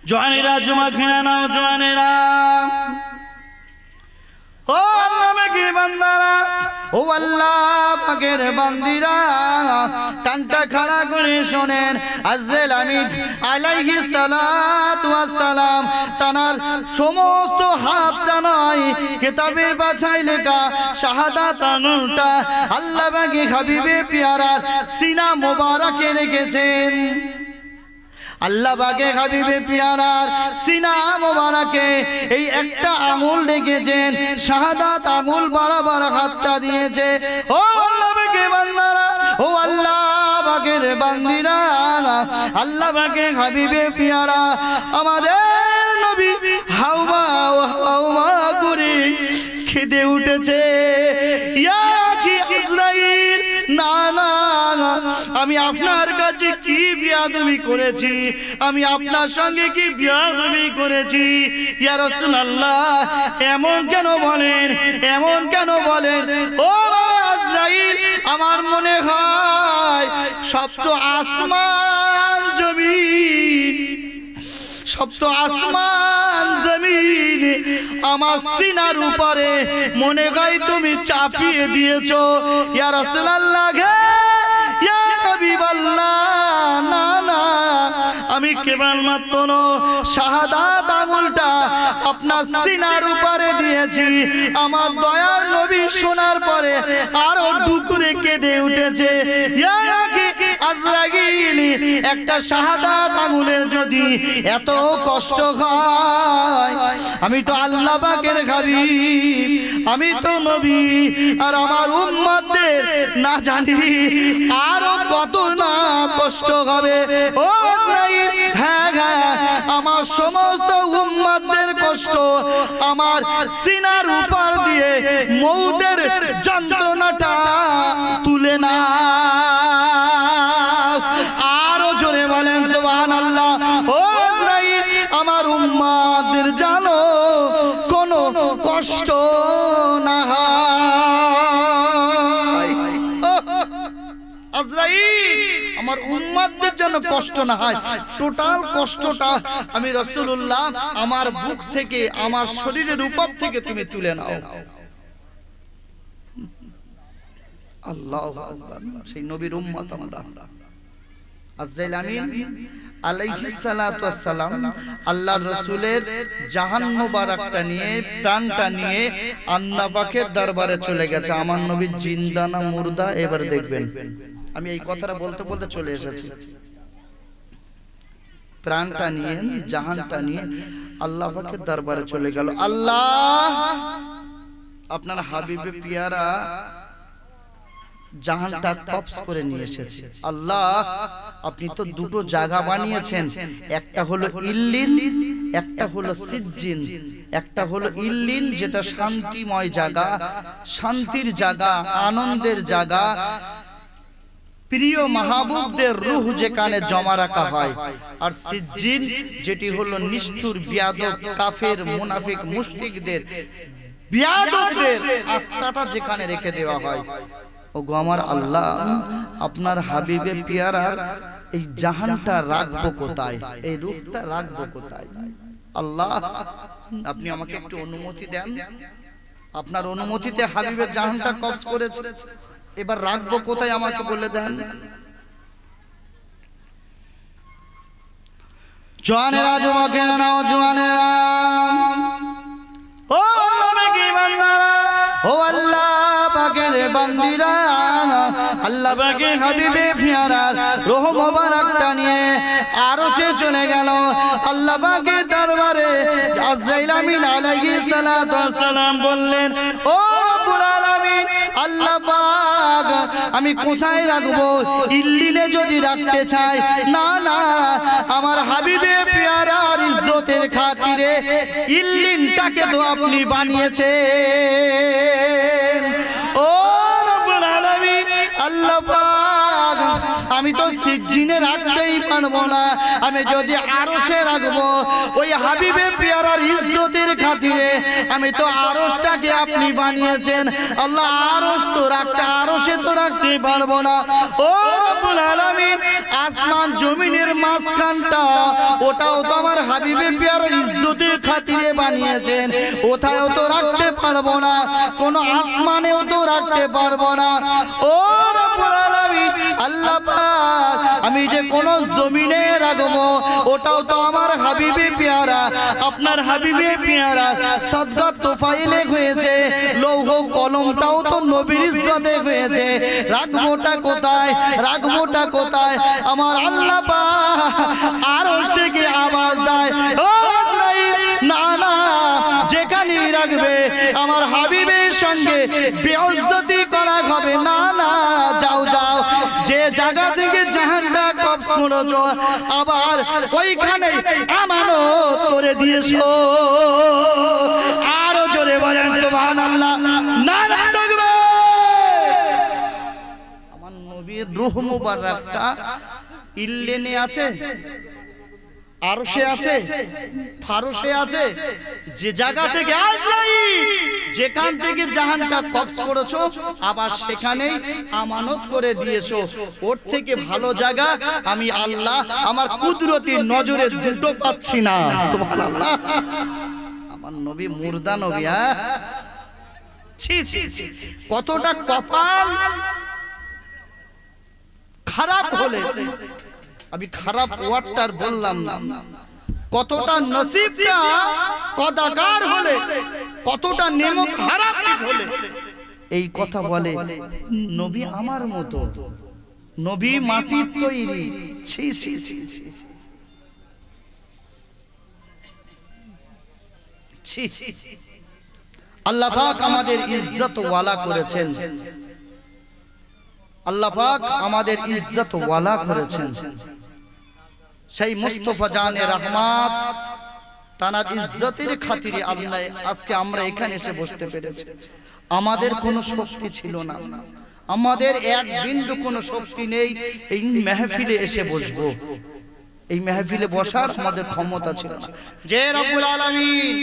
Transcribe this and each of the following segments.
জওয়ানেরা জুমা খেয়ে নাও জওয়ানেরা ও আল্লাহ পাকের বান্দারা ও আল্লাহ পাকের বান্দিরা কানটা খাড়া করে শোনেন আজরাইল আমিন আলাইহিস সালাতু ওয়াস সালাম তানার সমস্ত হাতটা নয় কিতাবের পাতায় লেখা শাহাদাত আঙুলটা আল্লাহ পাকের হাবিবে পিয়ারার সিনা মোবারকে রেখেছেন আল্লাহ পাকের হাবিবে পিয়ারার সিনা মোবারকে এই একটা আঙুল রেখেছেন শাহাদাত আঙুল বরাবর হাতটা দিয়েছে ও আল্লাহ পাকের বান্দারা ও আল্লাহ পাকের বান্দিরা আল্লাহ পাকের হাবিবে পিয়ারা আমাদের নবী হাওয়া হাওয়া করে খেদে উঠেছে ইয়া কি ইসরাইল না না আমি আপনার কাছে কি বিয়াদবি করেছি আমি আপনার সঙ্গে কি বিয়াদবি করেছি ইয়া রাসূলুল্লাহ এমন কেন বলেন ও বাবা আজরাইল আমার মনে হয় সপ্ত আসমান জমিন আমার সিনার উপরে মনে হয় তুমি চাপিয়ে দিয়েছো ইয়া রাসূলুল্লাহ ইয়া হাবিবাল্লাহ না না আমি কেবলমাত্র শাহাদাত আঙুলটা আপনার সিনার উপরে দিয়েছি আমার দয়ার নবী শোনার পরে আরো ডুকরে কেঁদে উঠেছে ইয়া আজরাইল একটা শাহাদাত আঙুলের যদি এত কষ্ট হয় আমি তো আল্লাহ পাকের হাবিব আমি তো নবী আর আমার উম্মতদের না জানি আরো কত না কষ্ট হবে ও আজরাইল হ্যাঁ হ্যাঁ আমার সমস্ত উম্মতদের কষ্ট আমার সিনার উপর দিয়ে মউতের যন্ত্রণাটা তুলে না আরো জোরে বলেন সুবহানাল্লাহ ও আজরাইল আমার উম্মতদের জানো কোনো কষ্ট না হয় আজরাইল আমার উম্মতদের যেন কষ্ট না হয় টোটাল কষ্টটা আমি রাসূলুল্লাহ আমার বুক থেকে আমার শরীরের উপর থেকে তুমি তুলে নাও আল্লাহু আকবার সেই নবীর উম্মত আমরা আজরাইল আমিন আলাইহিস সালাতু ওয়াস সালাম আল্লাহর রাসূলের জাহান মোবারকটা নিয়ে প্রাণটা নিয়ে আল্লাহ পাকের দরবারে চলে গেছে আমার নবী জিন্দা না মুর্দা এবার দেখবেন আমি এই কথাটা বলতে বলতে চলে এসেছি প্রাণটা নিয়ে জাহানটা নিয়ে আল্লাহ পাকের দরবারে চলে গেল আল্লাহ আপনার হাবিবে পিয়ারা জাহানটা কবজ করে নিয়ে এসেছে আল্লাহ আপনি তো দুটো জায়গা বানিয়েছেন একটা হলো ইল্লিন একটা হলো সিজ্জিন একটা হলো ইল্লিন যেটা শান্তিময় জায়গা শান্তির জায়গা আনন্দের জায়গা প্রিয় মাহবুবদের রূহ যেখানে জমা রাখা হয় আর সিজ্জিন যেটি হলো নিষ্ঠুর বিয়াদব কাফের মুনাফিক মুশরিকদের বিয়াদবদের আত্মাটা যেখানে রেখে দেওয়া হয় ওগো আমার আল্লাহ আপনার হাবিবে পিয়ারার এই জাহানটা রাখবো কোথায় এই রূহটা রাখবো কোথায় আল্লাহ আপনি আমাকে একটু অনুমতি দেন আপনার অনুমতিতে হাবিবের জাহানটা কবজ করেছে এবার রাখবো কোথায় আমাকে বলে দেন জওয়ানেরা যুবকেরা নাও জওয়ানেরা ও আল্লাহ পাকের বান্দারা ও আল্লাহ পাকের বান্দিরা আল্লাহ পাকের হাবিবে পিয়ারার রূহ মোবারকটা নিয়ে আরশে চলে গেল আল্লাহ পাকের দরবারে আজরাইল আমিন আলাইহিস সালাতু ওয়াস সালাম বললেন ও রব্বুল আলামিন আল্লাহ পাক আমি কোথায় রাখবো ইল্লিনে যদি রাখতে চাই না না আমার হাবিবে পিয়ারার ইজ্জতের খাতিরে ইল্লিনটাকে তো আপনি বানিয়েছেন ও রব্বুল আলামিন আল্লাহ পাক আমি তো সিজ্জিনে রাখতেই পারবো না, আমি যদি আরশে রাখবো ওই হাবিবে পেয়ারার ইজ্জতের খাতিরে আমি তো আরশটাকে আপনি বানিয়েছেন আল্লাহ, আরশ তো রাখতে আরশে তো রাখতে পারবো না। ও রব্বুল আলামিন, আসমান জমিনের মাঝখানটা ওটাও তো আমার হাবিবে পেয়ারার ইজ্জতের খাতিরে বানিয়েছেন, ওটাও তো রাখতে পারবো না, কোন আসমানেও তো রাখতে পারবো না। ও রব্বুল আলামিন আল্লাহ পাক, আমি যে কোন জমিনে রাখবো ওটাও তো আমার হাবিবে পেয়ারা, আপনার হাবিবে পেয়ারা সদকা তোফাইলে হয়েছে, লৌহ কলমটাও তো নবীর ইজ্জতে হয়েছে, রাখবোটা কোথায়, রাখবোটা কোথায়? আমার আল্লাহ পাক আরশ থেকে আওয়াজ দেয়, ও আজরাইল, না না, যেখানেই রাখবে আমার হাবিবের সঙ্গে বেইজ্জতি করা হবে না, না, যাও যাও, যে জায়গা থেকে জাহানটা কবজ করেছো আবার ওইখানে আমানত করে দিয়েছো। আরো জোরে বলেন সুবহানাল্লাহ, নারে তাকবীর। আমার নবীর রূহ মুবারকটা ইল্লিনে আছে, আরশে আছে, ফারশে আছে, যে জায়গা থেকে আজরাইল যেখান থেকে জাহানটা কবজ করেছো আবার সেখানেই আমানত করে দিয়েছো, ওর থেকে ভালো জায়গা আমি আল্লাহ আমার কুদরতি নজরে দুটো পাচ্ছি না। সুবহানাল্লাহ, আমার নবী মুর্দা নবী। ছি ছি ছি, কতটা কপাল খারাপ হলে, আমি খারাপ ওয়ার্ডটার বললাম না, কতটা নসিবটা কদাকার হলে, কতটা নেমক খারাপ হলে এই কথা বলে নবী আমার মতো, নবী মাটির তৈরি। ছি ছি ছি ছি ছি। আল্লাহ পাক আমাদের ইজ্জত ওয়ালা করেছেন, আল্লাহ পাক আমাদের ইজ্জত ওয়ালা করেছেন। সেই মুস্তাফা জানে রহমত তার ইজ্জতের খাতিরে আল্লাহ আজকে আমরা এখানে এসে বসতে পেরেছি। আমাদের কোনো শক্তি ছিল না, আমাদের এক বিন্দু কোনো শক্তি নেই এই মেহফিলে এসে বসবো, এই মেহফিলে বসার আমাদের ক্ষমতা ছিল না। যে রব্বুল আলামিন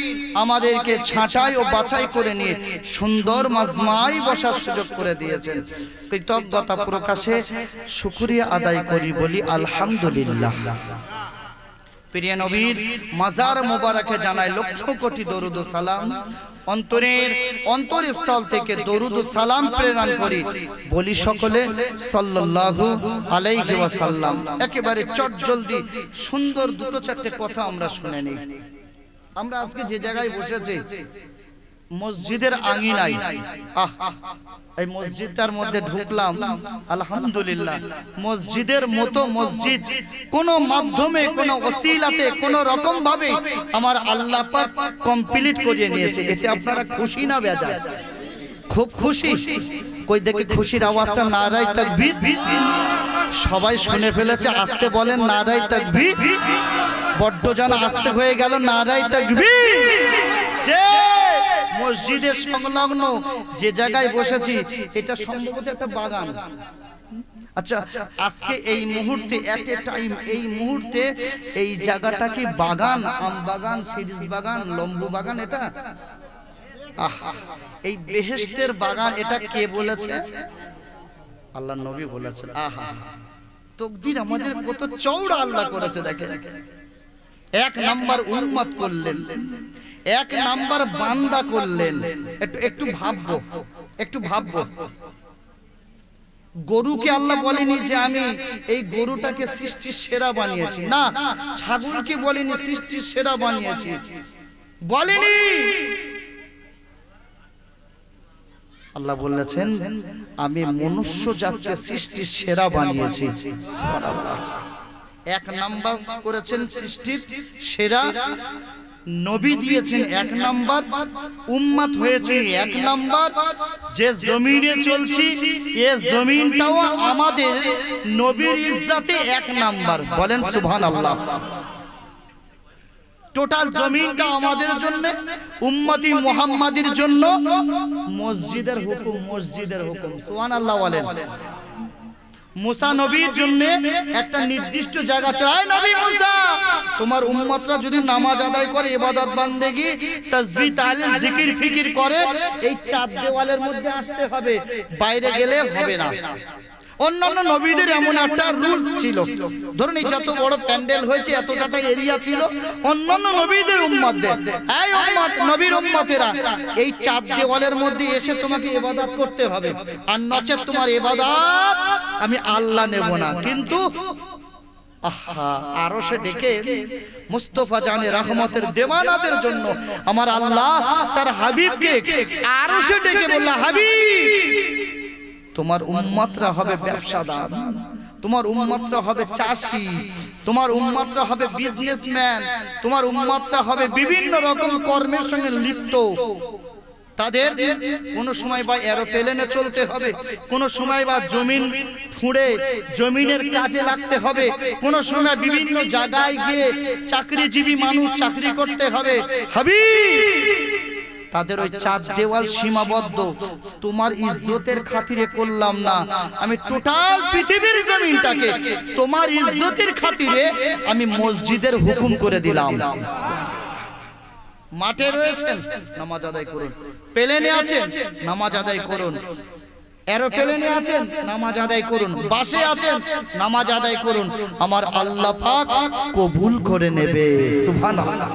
আমাদেরকে ছাঁটাই ও বাছাই করে নিয়ে সুন্দর মাজমায় বসার সুযোগ করে দিয়েছেন, কৃতজ্ঞতা প্রকাশে শুকরিয়া আদায় করি, বলি আলহামদুলিল্লাহ। প্রিয় নবীর মাজার মোবারকে জানাই লক্ষ কোটি দরুদ ও সালাম, অন্তরের অন্তরস্থল থেকে দরুদ ও সালাম প্রেরণ করি, বলি সকলে সাল্লাল্লাহু আলাইহি ওয়াসাল্লাম। একেবারে চটজলদি সুন্দর দুটো চারটে কথা আমরা শুনে নেই। আমরা আজকে যে জায়গায় বসেছি মসজিদের আঙিনায়, এই মসজিদটার মধ্যে ঢুকলাম, আলহামদুলিল্লাহ, মসজিদের মতো মসজিদ কোন মাধ্যমে কোন ওসিলাতে কোন রকম ভাবে আমার আল্লাহ পাক কমপ্লিট করিয়ে নিয়েছে। এতে আপনারা খুশি না বেজার? খুব খুশি। কই দেখে খুশির আওয়াজটা, নারায়ে তাকবীর। সবাই শুনে ফেলেছে, আসতে বলেন নারায়ে তাকবীর। বড্ড যেন আসতে হয়ে গেল, নারায়ে তাকবীর। যে মসজিদের সংলগ্ন যে জায়গায় বসেছি এটা সম্ভবত একটা বাগান। আচ্ছা, আজকে এই মুহূর্তে এট এ টাইম এই মুহূর্তে এই জায়গাটা কি বাগান? আম বাগান, সিরিজ বাগান, লম্বু বাগান? এটা এই বেহেশতের বাগান। এটা কে বলেছে? আল্লাহ নবী বলেছেন। আহা, তাকদীর আমাদের কত চওড়া আল্লাহ করেছে দেখেন। এক নাম্বার উম্মত করলেন, এক নাম্বার বান্দা করলেন। একটু ভাববো, একটু ভাববো। গরুকে আল্লাহ বলেনি যে আমি এই গরুটাকে সৃষ্টির সেরা বানিয়েছি, না। ছাগলকে বলেনি সৃষ্টির সেরা বানিয়েছি, বলেনি। আল্লাহ বলেছেন আমি মনুষ্য জাতকে সৃষ্টির সেরা বানিয়েছি। সুবহানাল্লাহ। এক নাম্বার করেছেন সৃষ্টির সেরা, নবী দিয়েছেন এক নাম্বার, উম্মত হয়েছে এক নাম্বার। যে জমিনে চলছি এ জমিনটাও আমাদের নবীর ইজ্জতে এক নাম্বার। বলেন সুবহানাল্লাহ। টোটাল জমিনটা আমাদের জন্য, উম্মতি মুহাম্মাদির জন্য। মসজিদের হুকুম, মসজিদের হুকুম। সুবহানাল্লাহ বলেন। মুসা নবীর জন্য একটা নির্দিষ্ট জায়গা চাই। নবী মুসা, তোমার উম্মতরা যদি নামাজ আদায় করে, ইবাদত বান্দেগি, তাসবিহ তাহলিল জিকির ফিকির করে, এই চার দেওয়ালের মধ্যে আসতে হবে, বাইরে গেলে হবে না। অন্যান্য নবীদের এমন একটা রুলস ছিল, ধরুন এই যত বড় প্যান্ডেল হয়েছে এতটা এরিয়া ছিল, অন্যান্য নবীদের উম্মতদের, এই উম্মত নবীর উম্মতেরা এই চার দেওয়ালের মধ্যে এসে তোমাকে ইবাদত করতে হবে, আর নচেত তোমার ইবাদত আমি আল্লাহ নেব না। কিন্তু আরো সে ডেকে মুস্তাফা জানে রহমতের দেওয়ানাদের জন্য আমার আল্লাহ তার হাবিবকে আরো সে ডেকে বলল, হাবিব তোমার উম্মতরা হবে ব্যবসাদার, তোমার উম্মতরা হবে চাষি, তোমার উম্মতরা হবে বিজনেসম্যান, তোমার উম্মতরা হবে বিভিন্ন রকম কর্মের সঙ্গে লিপ্ত। তাদের কোন সময় বা এরোপ্লেনে চলতে হবে, কোন সময় বা জমিন ফুঁড়ে জমিনের কাজে লাগতে হবে, কোন সময় বিভিন্ন জায়গায় গিয়ে চাকরিজীবী মানুষ চাকরি করতে হবে। হাবিব তাদের ওই চার দেওয়াল সীমাবদ্ধ, তোমার ইজ্জতের খাতিরে করলাম না, আমি টোটাল পৃথিবীর জমিনটাকে তোমার ইজ্জতের খাতিরে আমি মসজিদের হুকুম করে দিলাম। মাঠে রয়েছেন নামাজ আদায় করুন, প্লেনে আছেন নামাজ আদায় করুন, এরোপ্লেনে আছেন নামাজ আদায় করুন, বাসে আছেন নামাজ আদায় করুন, আমার আল্লাহ পাক কবুল করে নেবে। সুবহানাল্লাহ।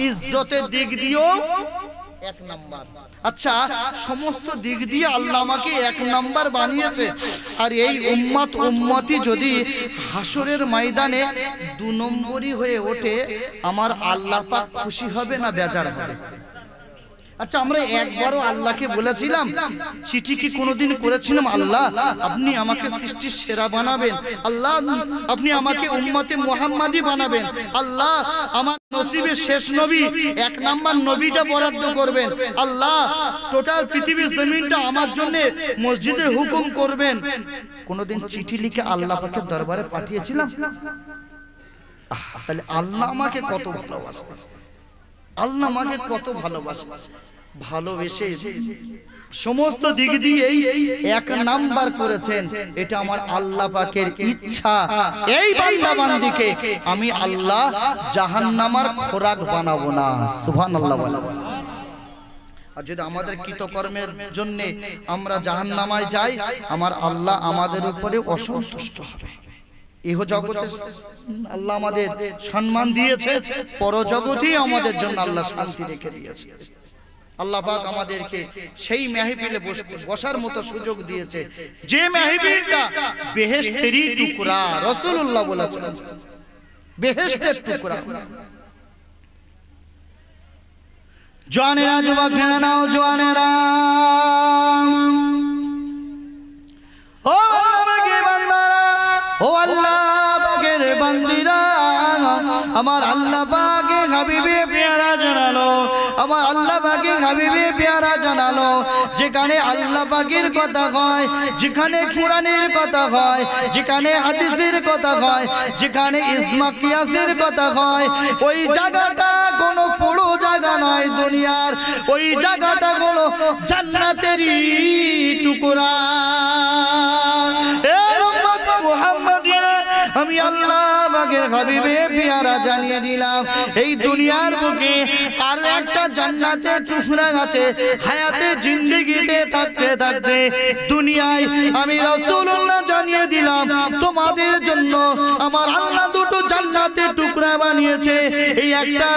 ইজ্জতের দিক দিয়েও এক নাম্বার। আচ্ছা, সমস্ত দিক দিয়ে আল্লাহ আমাকে এক নাম্বার বানিয়েছে, আর এই উম্মত উম্মতি যদি হাসরের ময়দানে দু নম্বরই হয়ে ওঠে, আমার আল্লাহ পাক খুশি হবে না বেজার হবে? আচ্ছা, আমরা একবারও আল্লাহকে বলেছিলাম, চিঠি কি কোনোদিন করেছিলাম, আল্লাহ আপনি আমাকে সৃষ্টির সেরা বানাবেন, আল্লাহ আপনি আমাকে উম্মতে মুহাম্মাদি বানাবেন, আল্লাহ আমার নসিবের শেষ নবী এক নাম্বার নবীটা বরাদ্দ করবেন, আল্লাহ টোটাল পৃথিবীর জমিনটা আমার জন্য মসজিদের হুকুম করবেন? কোনোদিন চিঠি লিখে আল্লাহ পাকের দরবারে পাঠিয়েছিলাম? তাহলে আল্লাহ আমাকে কত ভালোবাসে, আল্লাহ আমাকে কত ভালোবাসে, ভালোবেসে সমস্ত দিক দিয়েই এক নাম্বার করেছেন। এটা আমার আল্লাহ পাকের ইচ্ছা, এই বান্দা বান্দিকে আমি আল্লাহ জাহান্নামের খোরাক বানাবো না। সুবহানাল্লাহ বলা। আর যদি আমাদের কৃতকর্মের জন্য আমরা জাহান্নামায় যাই, আমার আল্লাহ আমাদের উপরে অসন্তুষ্ট হবে। ইহ জগতে আল্লাহ আমাদের সম্মান দিয়েছে, পরজগতেই আমাদের জন্য আল্লাহ শান্তি রেখে দিয়েছে। আল্লাহ পাক আমাদেরকে সেই মাহফিলে বসার মতো সুযোগ দিয়েছে, যে মাহফিলটা বেহেশতেরই টুকরা। রাসূলুল্লাহ বলেছেন বেহেশতের টুকরা। জওয়ানেরা, যুবকেরা, নাও জওয়ানেরা, ও আল্লাহ পাকের বান্দারা, ও আল্লাহ পাকের বান্দিরা, আমার আল্লাহ পাকের হাবিবে পেয়ারা জানালো, আমার আল্লাহ পাকের হাবিবে পেয়ারা জানালো, যেখানে আল্লাহ পাকের কথা হয়, যেখানে কোরআনের কথা হয়, যেখানে হাদিসের কথা হয়, যেখানে ইজমা কিয়াসের কথা হয়, ওই জায়গাটা কোনো পুরো জায়গা নয় দুনিয়ার, ওই জায়গাটা হলো জান্নাতেরই টুকরা। আমি আল্লাহ পাকের হাবিবে পেয়ারা জানিয়ে দিলাম, এই দুনিয়ার বুকে আর একটা জান্নাতের টুকরা আছে। হায়াতে জিন্দেগিতে থাকতে থাকতে দুনিয়ায় আমি রাসূলুল্লাহ জানিয়ে দিলাম, তোমাদের জন্য আমার আল্লাহ দুটো জান্নাতের টুকরা বানিয়েছে। এই একটা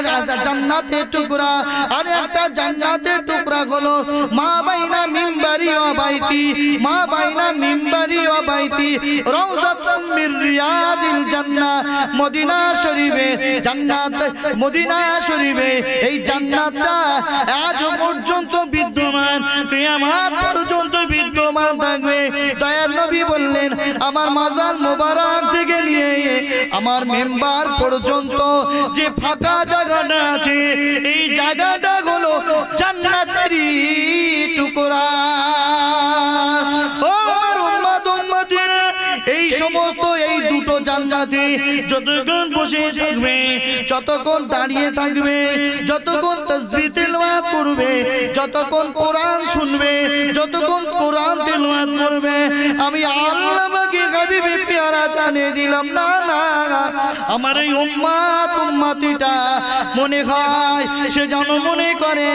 জান্নাতের টুকরা আর একটা জান্নাতের টুকরা হলো মা বাইনা মিম্বারি ওয়া বাইতি, মা বাইনা মিম্বারি ওয়া বাইতি রাউযাতুম মির রিয়াদিল জান্নাহ। মদিনা শরীফে জান্নাত, মদিনা শরীফে এই জান্নাতটা আজ পর্যন্ত বিদ্যমান, কিয়ামত পর্যন্ত বিদ্যমান থাকবে। দয়ার নবী বললেন, আমার মাজার মোবারক থেকে নিয়ে আমার মেম্বার পর্যন্ত যে ফাঁকা জায়গাটা আছে, এই জায়গাটা হলো জান্নাতেরই টুকরা। ও আমার উম্মত উম্মতিরা, এই সমস্ত এই দুটো জান্নাতে যতক্ষণ বসে থাকবে, ততক্ষণ দাঁড়িয়ে থাকবে, যতক্ষণ তাসবিহ তেলাওয়াত করবে, যতক্ষণ কোরআন শুনবে, যতক্ষণ কোরআন তেলাওয়াত করবে, আমি আল্লাহ পাকে হাবিবে পেয়ারা জানিয়ে দিলাম না না আমার এই উম্মতিটা মনে হয় সে যেন মনে করে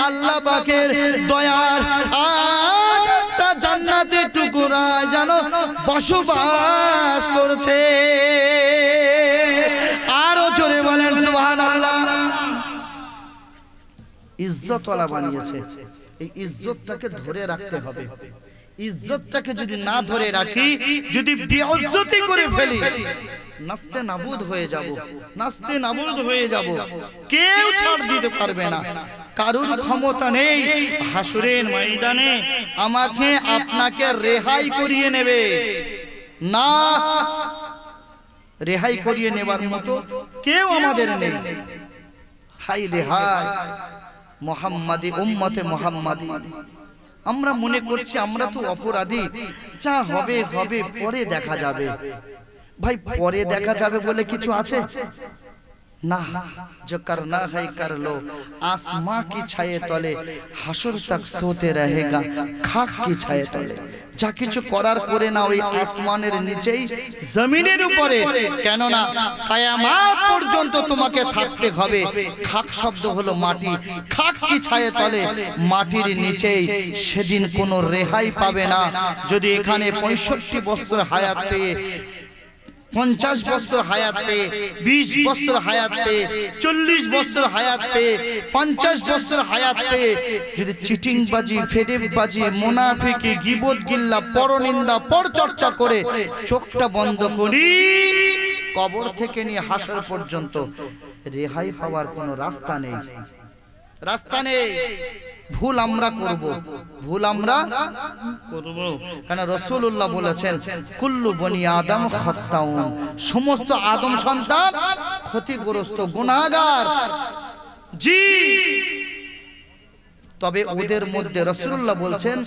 আল্লাহ পাকের দয়ার একটা জান্নাতের টুকরায় যেন বসবাস করছে। আরো জোরে বলেন সুবহানাল্লাহ। ইজ্জতওয়ালা বানিয়েছে, এই ইজ্জতটাকে ধরে রাখতে হবে। ইজ্জতটাকে যদি না ধরে রাখি, যদি বেইজ্জতি করে ফেলি, নাস্তে নাবুদ হয়ে যাব, নাস্তে নাবুদ হয়ে যাব। কেউ ছাড় দিতে পারবে না, কারুর ক্ষমতা নেই হাসরের ময়দানে আমাকে আপনাকে রেহাই করিয়ে নেবে না। রেহাই করিয়ে নেবার মতো কেউ আমাদের নেই। হাই রেহাই মুহাম্মাদি, উম্মতে মুহাম্মাদি। আমরা মনে করছি আমরা তো অপরাধী, যা হবে হবে, পরে দেখা যাবে। ভাই পরে দেখা যাবে বলে কিছু আছে না। जो करना है कर लो, आसमां की छाए तले হাসর तक सोते रहेगा খাক की छाए तले। যা কিছু করার করে না ওই আসমানের নিচেই, জমিনের উপরে, কেন না কিয়ামত পর্যন্ত তোমাকে থাকতে হবে। খাক শব্দ হলো মাটি, খাক কি ছায়ে তলে, মাটির নিচেই। সেদিন কোনো রেহাই পাবে না। যদি এখানে 65 বছর হায়াত পেয়ে, 50 বছর হায়াত পেয়ে, 20 বছর হায়াত পেয়ে, 40 বছর হায়াত পেয়ে, 50 বছর হায়াত পেয়ে যদি চিটিংবাজি, ফেরেববাজি, মুনাফিকি, গীবত, গিল্লা, পরনিন্দা, পরচর্চা করে চোখটা বন্ধ করি, কবর থেকে নিয়ে হাসর পর্যন্ত রেহাই পাওয়ার কোনো রাস্তা নেই, রাস্তা নেই। ভুল আমরা করব, ভুল আমরা করব। কারণ রাসূলুল্লাহ বলেছেন কুল্লু বনি আদম খাত্তাউন, সমস্ত আদম সন্তান ক্ষতিগ্রস্ত, গুনাহগার। জি, তবে ওদের মধ্যে রাসূলুল্লাহ বলছেন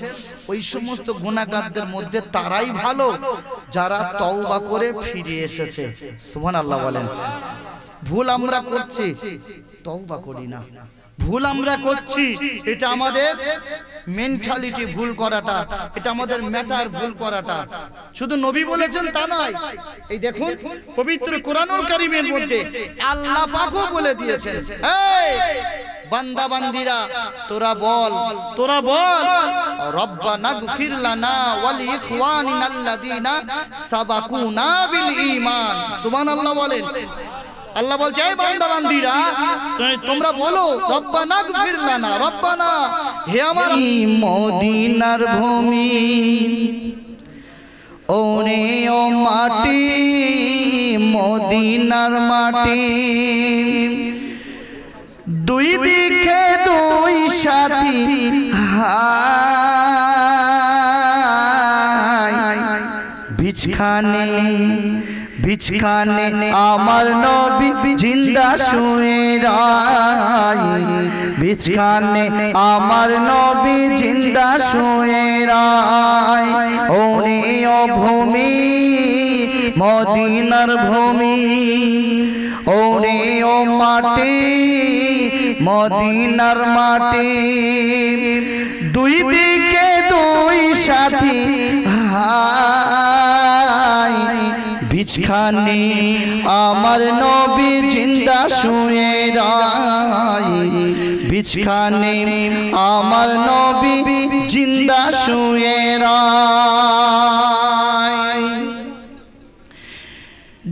ওই সমস্ত গুনাহগারদের মধ্যে তারাই ভালো যারা তওবা করে ফিরে এসেছে। সুবহানাল্লাহ বলেন। ভুল আমরা করছি, তওবা করি না। ভুল আমরা করছি, এটা আমাদের মেন্টালিটি ভুল করাটা, এটা আমাদের ম্যাটার ভুল করাটা। শুধু নবী বলেছেন তা নয়, এই দেখুন পবিত্র কোরআনুল কারীমের মধ্যে আল্লাহ পাকও বলে দিয়েছেন, এই বান্দা বান্দিরা তোরা বল, তোরা বল রব্বানা গফির লানা ওয়াল ইখওয়ানিনাল্লাযিনা সাবাকুনা বিল ঈমান। সুবহানাল্লাহ বলেন। আল্লাহ বলছে এই বান্দা বান্দিরা তোমরা বলো রব্বানা গফির লানা, রব্বানা হে আমার মদিনার ভূমি, ওরে ও মাটি, মদিনার মাটি, দুই দিকে দুই সাথী বিছখানে বিছখানে আমার নবী জিন্দা শুয়ে রায়, বিছখানে আমার নবী জিন্দা শুয়ে রায়। ওরে ও ভূমি, মদিনার ভূমি, ওরে ও মাটি, মদিনার মাটি, দুই দিকে দুই সাথী বিছখানে আমার নবী জিন্দা শুয়ে রায়, বিছখানে আমার নবী জিন্দা শুয়ে রায়।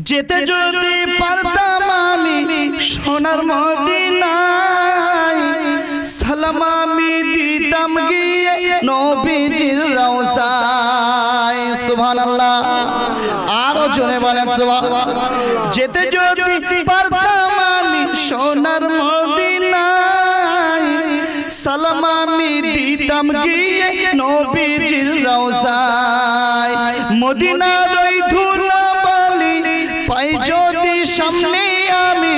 যেতে যদি পারতাম আমি সোনার মদিনায়, সালাম আমি দিতাম গিয়ে নবীজির রওজায়। সুবহানাল্লাহ। আরো জোরে বলেন সুবহানাল্লাহ। যেতে যদি পারতাম আমি সোনার মদিনায়, সালাম আমি দিতাম গিয়ে নবীজির রওজায়। মদিনার ওই ধুলাবালি পাই যদি সামনে আমি,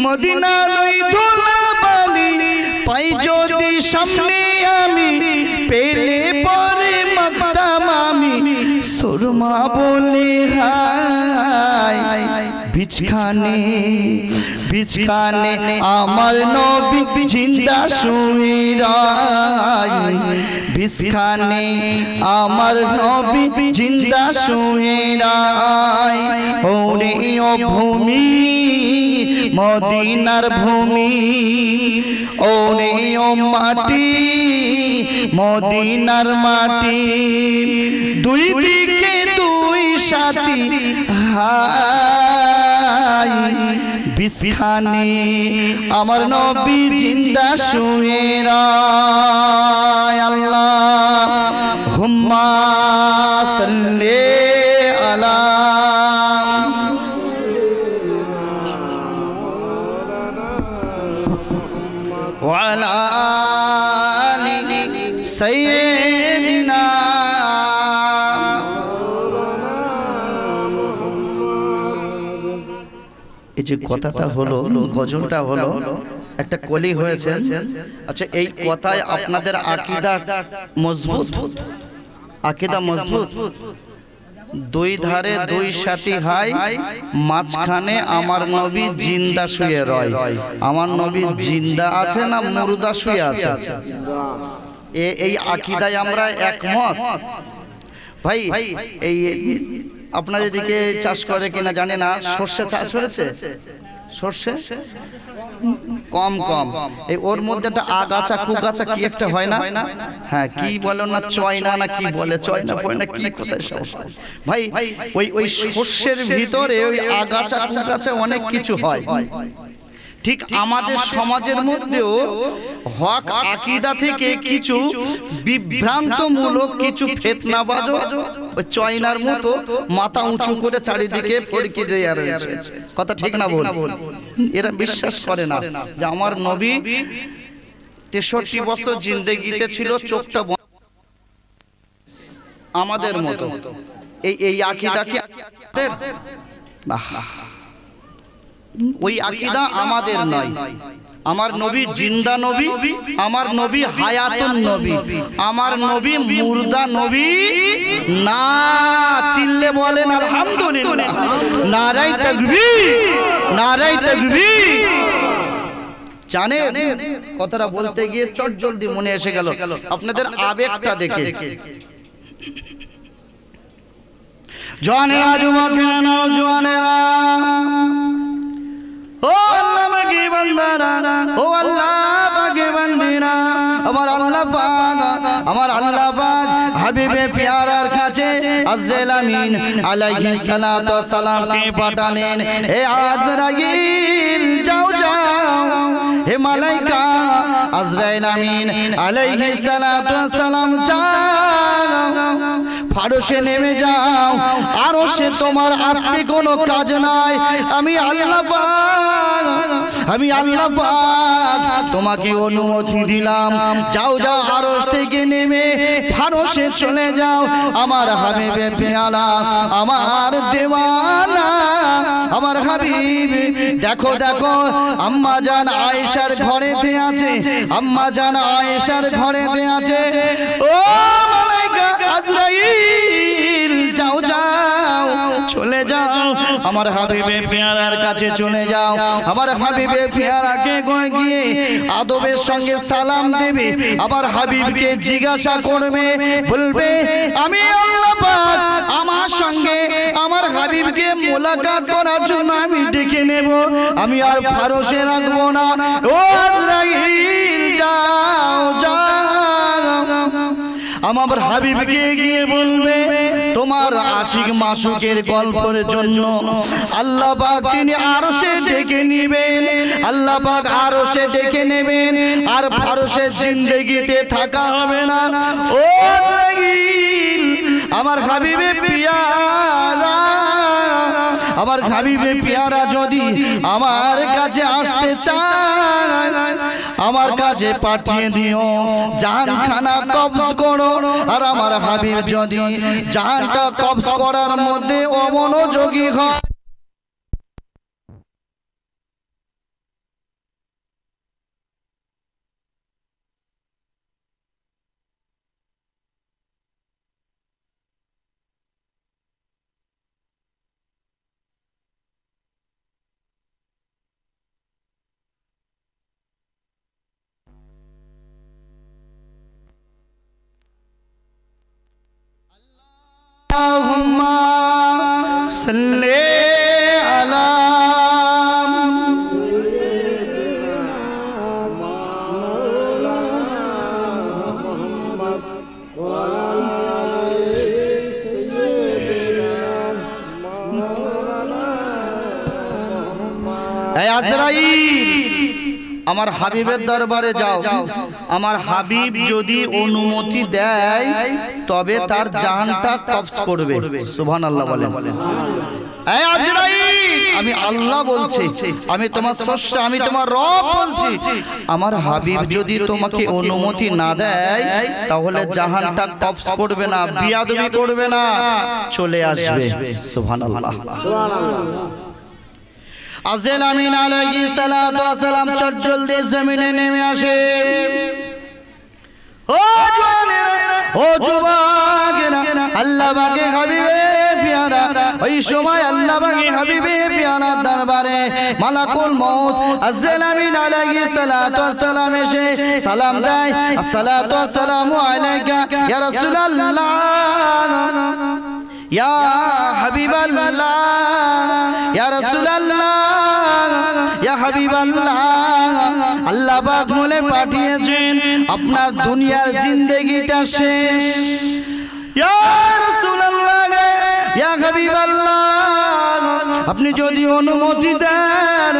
মদিনার ওই ধুলাবালি পাই যদি সামনে আমি, পেলে পরে মাখতাম আমি সুরমা বলে হায়। বিছখানে বিছখানে আমার নবী জিন্দা শুয়ে রয় বিছখানে আমার নবী জিন্দা শুয়ে রয় ওরে ও ভূমি মদিনার ভূমি ওরে ও মাটি মদিনার মাটি দুই দিকে দুই সাথী হায় বিছখানে আমার নবী জিন্দা শুয়ে রয় আল্লাহুম্মা সাল্লি আলা ওয়া আলা আলি সাইয়্যিদিনা এই যে কথাটা হলো গজলটা হলো একটা কলি হয়েছে আচ্ছা এই কথায় আপনাদের আকীদা মজবুত আকীদা মজবুত দুই ধারে দুই সাথী হাই মাঝখানে আমার নবী জিন্দা শুয়ে রয় আমার নবী জিন্দা আছে না মুর্দা শুয়ে আছে এই আকীদায় আমরা একমত ভাই এই আপনাদের দিকে চাষ করে কিনা জানি না সরষে চাষ হয়েছে সরষে কম কম এই ওর মধ্যে একটা আগাছা কুগাছা কি একটা হয় না হ্যাঁ কি বলো না চয়না না কি বলে চয়না পয়না কি কোথায় সব ভাই ওই সরষের ভিতরে ওই আগাছা কুগাছা অনেক কিছু হয় ঠিক আমাদের সমাজের মধ্যেও হক আকীদা থেকে কিছু বিভ্রান্তমূলক কিছু ফিতনাবাজ ওই চয়নার মতো মাথা উঁচু করে চারিদিকে ফরকি দিয়ে রয়েছে কথা ঠিক না বল এরা বিশ্বাস করে না যে আমার নবী 63 বছর জিন্দেগিতে ছিল চোখটা আমাদের মতো এই আকীদা কি না ওই আকীদা আমাদের নয় আমার নবী জিন্দা নবী আমার নবী হায়াতুন নবী আমার নবী মুর্দা নবী না চিল্লে বলেন আলহামদুলিল্লাহ নারায়ে তাকবীর নারায়ে তাকবীর জানেন কথাটা বলতে গিয়ে চট জলদি মনে এসে গেল আপনাদের আবেগটা দেখে জওয়ানেরা যুবকেরা নওজওয়ানেরা ও আল্লাহ পাকে বান্দারা ও আল্লাহ পাকে বান্দিরা আমার আল্লাহ পাক হাবিবে প্যারার কাছে আজ্জাল আমিন আলাইহিস সালাতু ওয়াস সালাম কে পাঠালেন হে আজরাইল যাও যাও হে মালাইকা আজরাইল আমিন আলাইহিস সালাতু ওয়াস সালাম যাও ফারশে নেমে যাও আরশে তোমার আজকে কোনো কাজ নাই আমি আল্লাহ পাক তোমাকে অনুমতি দিলাম যাও যাও আরশ থেকে নেমে ফারশে চলে যাও আমার হাবিবে পেয়ালা আমার দেওয়ানা আমার হাবিব দেখো দেখো আম্মা জান আয়েশার ঘরেতে আছে আম্মা জান আয়েশার ঘরেতে আছে ও মালাইকা আজরাইল যাও যাও চলে যাও আমার হাবিবে পেয়ারার কাছে চলে যাও আমার হাবিবে পেয়ারাকে গিয়ে আদবের সঙ্গে সালাম দেবে আবার হাবিবকে জিজ্ঞাসা করবে বলবে আমি আল্লাহ পাক আমার সঙ্গে আমার হাবিবকে মোলাকাত করার জন্য আমি ডেকে নেব আমি আর ফারশে রাখবো না ও আজরাইল যাও যাও আমার হাবিবকে গিয়ে বলবে তোমার আশিক মাসুকের গল্পের জন্য আল্লাহ পাক তিনি আরশে ডেকে নেবেন আল্লাহ পাক আরশে ডেকে নেবেন আর ফারশের জিন্দেগিতে থাকা হবে না ও আজরাইল আমার হাবিবে পিয়ারা আমার হাবিবে পিয়ারা যদি আমার কাছে আসতে চায় আমার কাছে পাঠিয়ে দিও জাহানখানা কবজ করো আর আমার হাবিব যদি জাহানটা কবজ করার মধ্যে অমনোযোগী হয় আল্লাহুম্মা সাল্লি আলা এই আজরাইল আমার হাবিবের দরবারে যাও, আমার হাবিব যদি অনুমতি দেয় তবে তার জানটা কবজ করবে। সুবহানাল্লাহ বলেন। এই আজরাইল আমি আল্লাহ বলছি, আমি তোমার স্রষ্টা, আমি তোমার রব বলছি, আমার হাবিব যদি তোমাকে অনুমতি না দেয় তাহলে জাহানটা কবজ করবে না, বিয়াদবি করবে না, চলে আসবে। সুবহানাল্লাহ সুবহানাল্লাহ। আজরাইল আমিন আলাইহিস সালাতু ওয়াস সালাম চজ্জল দিয়ে জমিনে নেমে আসে। ও জওয়ানেরা, ও যুবকেরা, আল্লাহ পাকে হাবিবে পিয়ারা, ওই সময় আল্লাহ পাকে হাবিবে পিয়ারার দরবারে মালাকুল মউত আজরাইল আমিন আলাইহিস সালাতু ওয়াস সালাম এসে সালাম দেয়, আসসালাতু ওয়াসসালামু আলাইকা ইয়া রাসূলুল্লাহ, ইয়া হাবিবাল্লাহ, ইয়া রাসূলুল্লাহ, ইয়া হাবিবাল্লাহ। আল্লাহ পাক বলে পাঠিয়েছেন আপনার দুনিয়ার জিন্দেগিটা শেষ। ইয়া রাসূলুল্লাহ, ইয়া হাবিবাল্লাহ, আপনি যদি অনুমতি দেন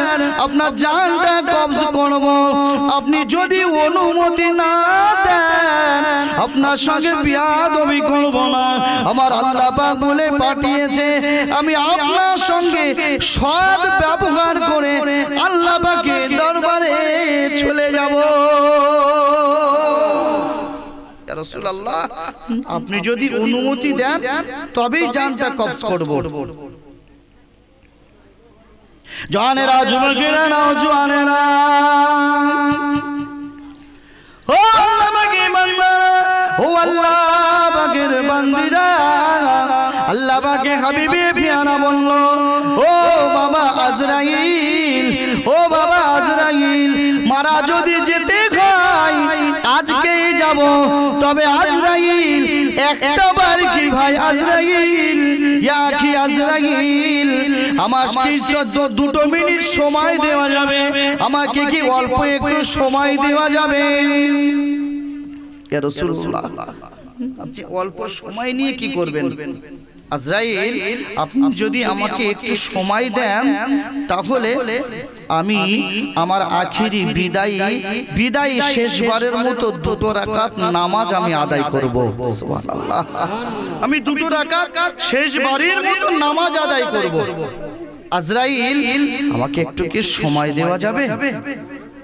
আপনার জানটা কবজ করব, আপনি যদি অনুমতি না দেন আপনার সঙ্গে বিয়াদবি করব না। আমার আল্লাহ পাক বলে পাঠিয়েছে আমি আপনার সঙ্গে সৎ ব্যবহার করে আল্লাহ পাকের দরবারে চলে যাব। ইয়া রাসূলুল্লাহ, আপনি যদি অনুমতি দেন তবেই জানটা কবজ করব। জওয়ানেরা, যুবকেরা, নওজওয়ানেরা, ও আল্লাহ পাকের বান্দারা, ও আল্লাহ পাকের বান্দিরা, আল্লাহ পাকের হাবিবে পিয়ারা বলল, ও বাবা আজরাইল, ও বাবা আজরাইল, মারা যদি যেতে হয় আজকেই যাব, তবে আজরাইল একটা বার কি ভাই আজরাইল, ইয়া কি আজরাইল, আমাকে দুটো মিনিট সময় দেওয়া যাবে, আমাকে কি অল্প একটু সময় দেওয়া যাবে? ইয়া রাসূলুল্লাহ, আপনি অল্প সময় নিয়ে কি করবেন? আজরাইল, আপনি যদি আমাকে একটু সময় দেন তাহলে আমি আমার আখিরি বিদায়ী শেষবারের মতো দুটো রাকাত নামাজ আমি আদায় করব। সুবহানাল্লাহ, আমি দুটো রাকাত শেষবারের মতো নামাজ আদায় করব। আজরাইল, আমাকে একটু কি সময় দেওয়া যাবে?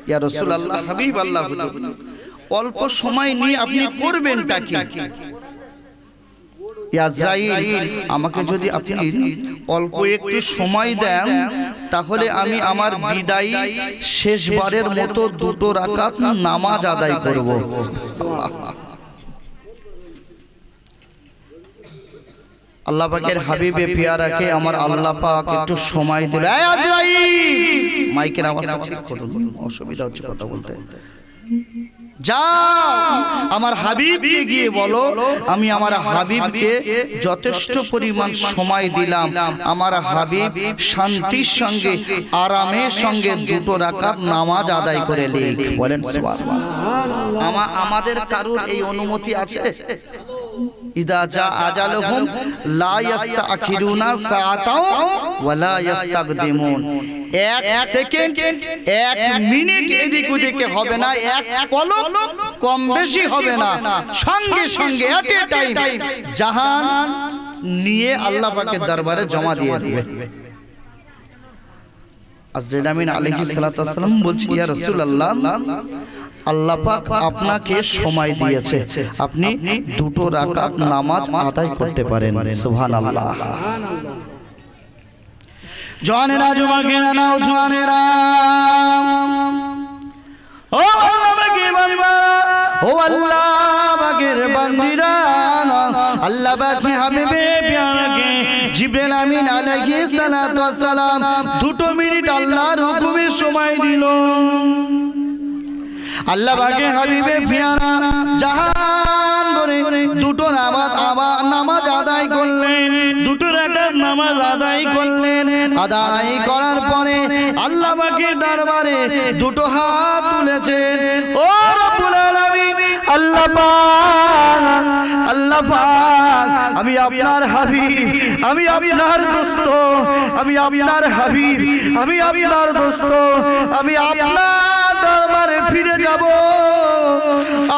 ইয়া রাসূলুল্লাহ, হাবিবাল্লাহ, হুজুর অল্প সময় নিয়ে আপনি করবেনটা কি? আজরাইল, আমাকে যদি আপনি অল্প একটু সময় দেন তাহলে আমি আমার বিদায়ী শেষবারের মতো দুটো রাকাত নামাজ আদায় করব। আল্লাহ পাকের হাবিবে পিয়ারাকে আমার আল্লাহ পাক একটু সময় দিল। এই আজরাইল, মাইকের আওয়াজটা ঠিক করুন, অসুবিধা হচ্ছে কথা বলতে। যাও আমার হাবিবকে গিয়ে বলো আমি আমার হাবিবকে যথেষ্ট পরিমাণ সময় দিলাম, আমার হাবিব শান্তির সঙ্গে আরামের সঙ্গে দুটো রাকাত নামাজ আদায় করে লিখ। বলেন সুবহানাল্লাহ। আমাদের কারুর এই অনুমতি আছে? ইদা জা আজালুহুম লা ইস্তাখিরুনা সাআতাও ওয়া লা ইস্তাকদিমুন। এক সেকেন্ড, এক মিনিট এদিক ওদিকে হবে না, এক পলক কম বেশি হবে না, সঙ্গে সঙ্গে এট এ টাইম জাহান নিয়ে আল্লাহ পাকের দরবারে জমা দিয়ে দিবে। আজরাইল আমিন আলাইহিস সালাতু ওয়াস সালাম বলছি, ইয়া রাসূলুল্লাহ, আল্লাহ পাক আপনাকে সময় দিয়েছে, আপনি দুটো রাকাত নামাজ আদায় করতে পারেন। সুবহানাল্লাহ। জওয়ানেরা, যুবকেরা, নওজওয়ানেরা, ও আল্লাহ পাকের বান্দারা, ও আল্লাহ পাকের বান্দিরা, আল্লাহ পাকের হাবিবে পিয়ারাকে জিবরাইল আমিন আলাইহিস সালাতু ওয়াস সালাম দুটো মিনিট আল্লাহর হুকুমে সময় দিল। আল্লাহ পাকের হাবিবে পিয়ারা জাহান ভরে দুটো নামাজ আদায় করলেন। আদায় করলেন। আদায় করার পরে আল্লাহ পাকের দরবারে দুটো হাত তুলেছেন। ও রব্বুল আলামিন, আল্লাহ পাক, আল্লাহ পাক, আমি আপনার হাবিব, আমি আপনার দোস্ত, আমি আপনার হাবিব, আমি আপনার দোস্ত, আমি আপনার দরবারে ফিরে যাব,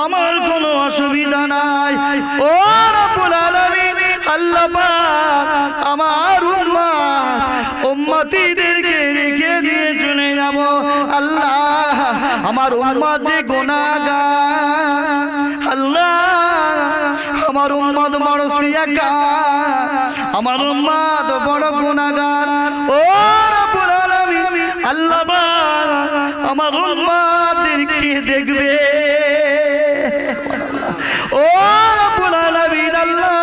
আমার কোনো অসুবিধা নাই। ও রব্বুল আলামিন, আল্লাহ পাক আমার উম্মতিদেরকে রেখে দিয়ে চলে যাব। আল্লাহ, আমার উম্মত যে গুনাহগার, আল্লাহ আমার উম্মত বড় সিয়াকার, আমার উম্মত বড় গুনাহগার। ও রব্বুল আলামিন, আল্লাহ পাক আমার উম্মতদেরকে দেখবে। ও রব্বুল আলামিন, আল্লাহ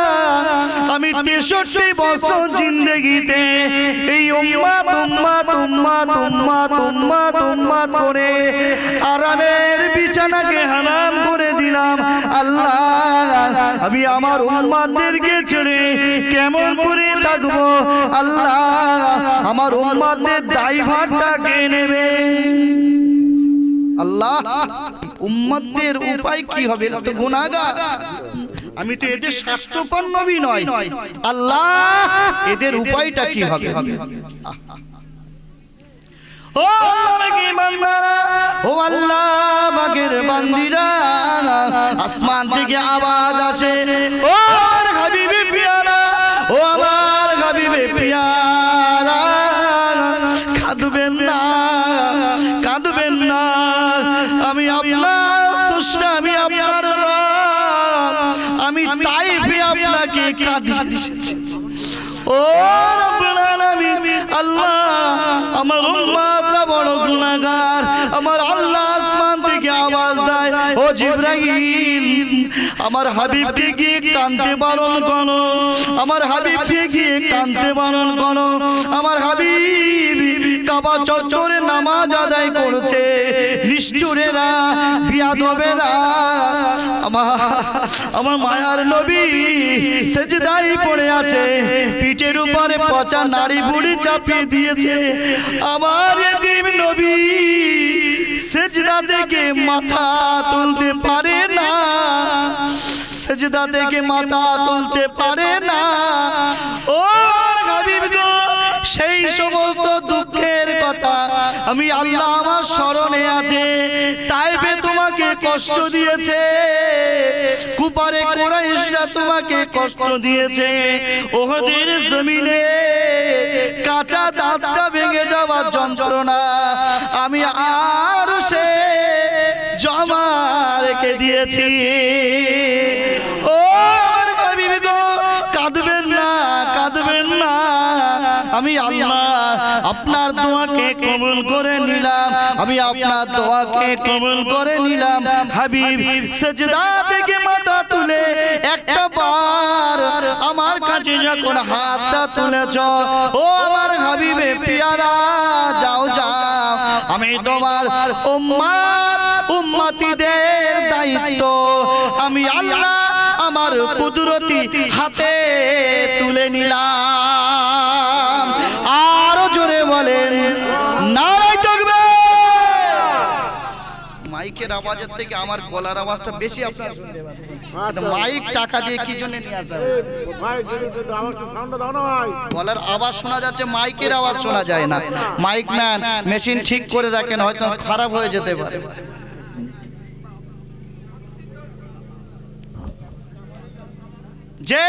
আমি 63 বছর জিন্দেগিতে এই উম্মত উম্মত উম্মত উম্মত উম্মত উম্মত করে আরামের বিছানাকে হারাম করে দিলাম। আল্লাহ, আমি আমার উম্মতদেরকে ছেড়ে কেমন করে থাকবো? আল্লাহ, আমার উম্মতদের দায়ভারটা কে নেবে? আল্লাহ, উম্মতদের উপায় কি হবে? এরা তো গুনাহগার, আমি তো এদের স্বার্থপর নবী নয়। আল্লাহ, এদের উপায়টা কি হবে? ও আল্লাহ পাকের বান্দারা, ও আল্লাহ পাকের বান্দিরা, আসমান থেকে আওয়াজ আসে, ও আমার হাবিবে পিয়ারা, ও আমার হাবিবে পিয়ারা, কাঁদবেন না, কাঁদবেন না, আমি আপনার স্রষ্টা, আমি আপনার রব, আমি তাইফে আপনাকে কাঁদিয়েছি। ও রব্বুল আলামিন, আল্লাহ আমার উম্মতরা বড় গুনাহগার। আমার আল্লাহ আসমান থেকে আওয়াজ দেয়, ও জিবরাইল, আমার হাবিবকে গিয়ে কাঁদতে বারণ করো, আমার হাবিবকে গিয়ে কাঁদতে বারণ করো। আমার হাবিব কাবা চত্বরে নামাজ আদায় করছে, নিষ্ঠুরেরা, বিয়াদবেরা, আমার মায়ার নবী সেজদায় পড়ে আছে, পিঠের উপরে পচা নাড়ি বুড়ি চাপিয়ে দিয়েছে। আমার এতিম নবী সেজদা থেকে মাথা তুলতে পারে না, সেজদা থেকে মাথা তুলতে পারে না। ও আমার হাবিব গো, সেই সমস্ত দুঃখের কথা আমি আল্লাহ আমার স্মরণে আছে। তাইফে তোমাকে কষ্ট দিয়েছে, কুপারে কুরাইশরা তোমাকে কষ্ট দিয়েছে, ওহদের জমিনে কাঁচা দাঁতটা ভেঙে যাওয়ার যন্ত্রণা আমি আর সে জমা রেখে দিয়েছি। ও আমার হাবিব গো, কাঁদবেন না, কাঁদবেন না, আমি আল্লাহ আপনার দোয়াকে কবুল করে নিলাম, আমি আপনার দোয়াকে কবুল করে নিলাম। হাবিব সেজদা থেকে মাথা তুলে একটা বার আমার কাছে যখন হাতটা তুলেছ, ও আমার হাবিবে পিয়ারা, যাও যাও, আমি তোমার উম্মত উম্মতিদের দায়িত্ব আমি আল্লাহ আমার কুদরতি হাতে তুলে নিলাম। আরো জোরে বলেন নারায়ে তাকবীর। মাইকের আওয়াজের থেকে আমার গলার আওয়াজটা বেশি আপনারা শুনতে পাচ্ছেন। মাইক টাকা দিয়ে কি জন্য নিয়ে আসা? গলার আওয়াজ শোনা যাচ্ছে, মাইকের আওয়াজ শোনা যায় না। মাইক ম্যান মেশিন ঠিক করে রাখেন, হয়তো খারাপ হয়ে যেতে পারে। যে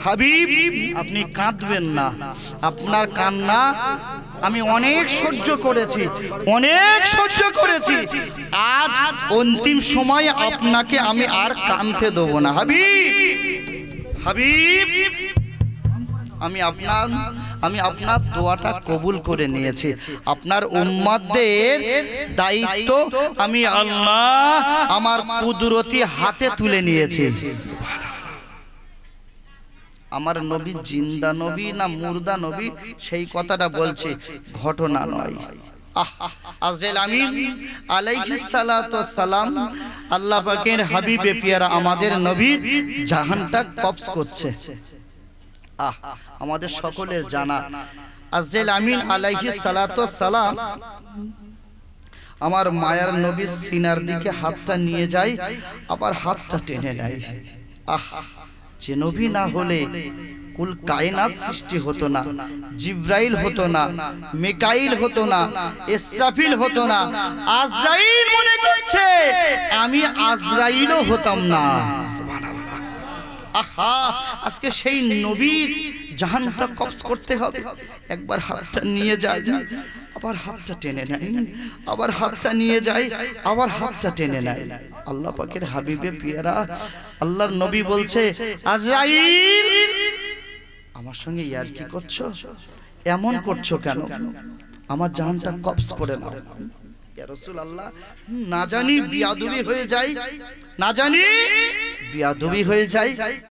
হাবিব, আপনি কাঁদবেন না, আপনার কান্না আমি অনেক সহ্য করেছি, অনেক সহ্য করেছি, আজ অন্তিম সময় আপনাকে আমি আর কাঁদতে দেব না। হাবিব, হাবিব, আমি আপনার দোয়াটা কবুল করে নিয়েছি। আপনার উম্মতদের দায়িত্ব আমি আল্লাহ আমার কুদরতি হাতে তুলে নিয়েছি। আমার নবী জিন্দা নবী না মুর্দা নবী সেই কথাটা বলছি, ঘটনা নয়। আজরাইল আমিন আলাইহিস সালাতু ওয়াস সালাম আল্লাহ পাকের হাবিবে পিয়ারা আমাদের নবীর জাহানটা কবজ করছে। আমাদের সকলের জানা আজরাইল আমিন আলাইহিস সালাতু ওয়াস সালাম আমার মায়ার নবীর সিনার দিকে হাতটা নিয়ে যায়, আবার হাতটা টেনে নেয়। যে নবী না হলে কুল কায়নাত সৃষ্টি হতো না, জিব্রাইল হতো না, মিকাইল হতো না, ইসরাফিল হতো না। আজরাইল মনে করছে আমি আজরাইলও হতাম না। সুবহানাল্লাহ। আজকে সেই নবীর জাহানটা কবজ করতে হবে। একবার হাতটা নিয়ে যায়, আবার হাতটা টেনে নেয়, আবার হাতটা নিয়ে যায়, আবার হাতটা টেনে নেয়। আল্লাহ পাকের হাবিবে পিয়ারা আল্লাহর নবী বলছে, আজরাইল আমার সঙ্গে ইয়ার কি করছো, এমন করছো কেন? আমার জাহানটা কবজ করে নাও। ইয়া রাসূলুল্লাহ, না জানি বিয়াদবি হয়ে যায়, না জানি বিয়াদবি হয়ে যায়।